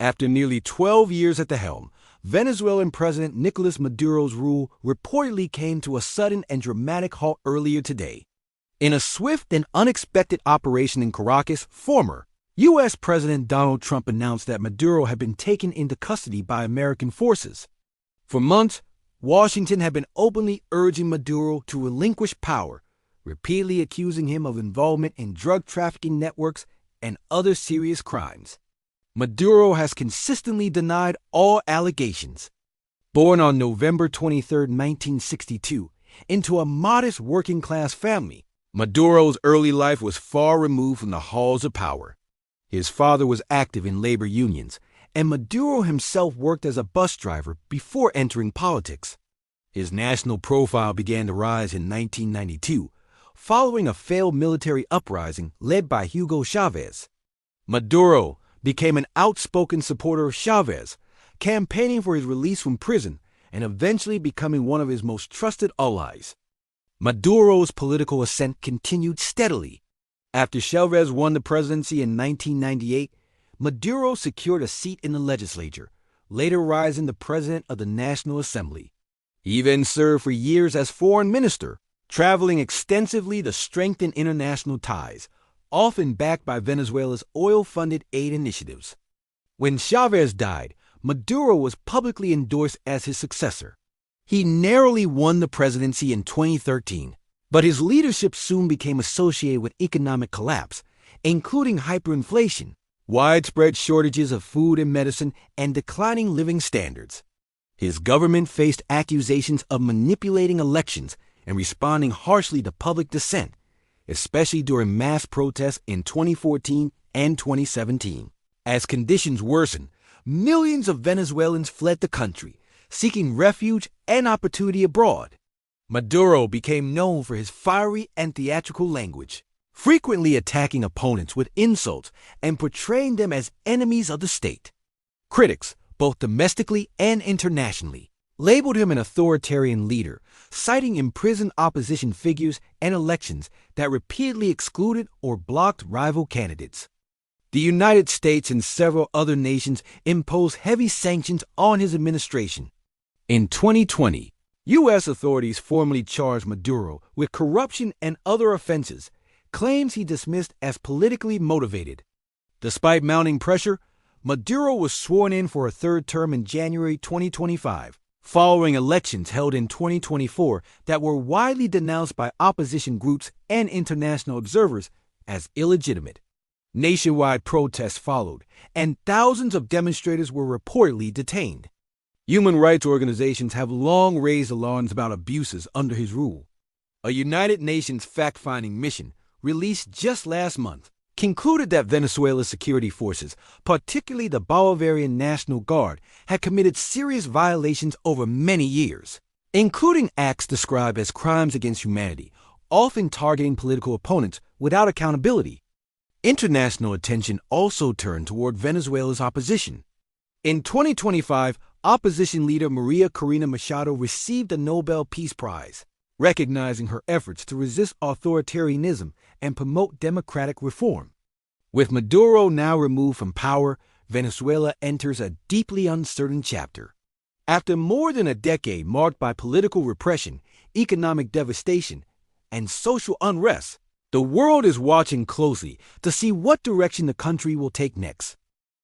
After nearly 12 years at the helm, Venezuelan President Nicolás Maduro's rule reportedly came to a sudden and dramatic halt earlier today. In a swift and unexpected operation in Caracas, former U.S. President Donald Trump announced that Maduro had been taken into custody by American forces. For months, Washington had been openly urging Maduro to relinquish power, repeatedly accusing him of involvement in drug trafficking networks and other serious crimes. Maduro has consistently denied all allegations. Born on November 23, 1962, into a modest working-class family, Maduro's early life was far removed from the halls of power. His father was active in labor unions, and Maduro himself worked as a bus driver before entering politics. His national profile began to rise in 1992, following a failed military uprising led by Hugo Chávez. Maduro became an outspoken supporter of Chávez, campaigning for his release from prison and eventually becoming one of his most trusted allies. Maduro's political ascent continued steadily. After Chávez won the presidency in 1998, Maduro secured a seat in the legislature, later rising to president of the National Assembly. He then served for years as foreign minister, traveling extensively to strengthen international ties, often backed by Venezuela's oil-funded aid initiatives. When Chávez died, Maduro was publicly endorsed as his successor. He narrowly won the presidency in 2013, but his leadership soon became associated with economic collapse, including hyperinflation, widespread shortages of food and medicine, and declining living standards. His government faced accusations of manipulating elections and responding harshly to public dissent, especially during mass protests in 2014 and 2017. As conditions worsened, millions of Venezuelans fled the country, seeking refuge and opportunity abroad. Maduro became known for his fiery and theatrical language, frequently attacking opponents with insults and portraying them as enemies of the state. Critics, both domestically and internationally, labeled him an authoritarian leader, citing imprisoned opposition figures and elections that repeatedly excluded or blocked rival candidates. The United States and several other nations imposed heavy sanctions on his administration. In 2020, U.S. authorities formally charged Maduro with corruption and other offenses, claims he dismissed as politically motivated. Despite mounting pressure, Maduro was sworn in for a third term in January 2025, following elections held in 2024 that were widely denounced by opposition groups and international observers as illegitimate. Nationwide protests followed, and thousands of demonstrators were reportedly detained. Human rights organizations have long raised alarms about abuses under his rule. A United Nations fact-finding mission, released just last month, concluded that Venezuela's security forces, particularly the Bolivarian National Guard, had committed serious violations over many years, including acts described as crimes against humanity, often targeting political opponents without accountability. International attention also turned toward Venezuela's opposition. In 2025, opposition leader Maria Corina Machado received the Nobel Peace Prize, recognizing her efforts to resist authoritarianism and promote democratic reform. With Maduro now removed from power, Venezuela enters a deeply uncertain chapter. After more than a decade marked by political repression, economic devastation, and social unrest, the world is watching closely to see what direction the country will take next.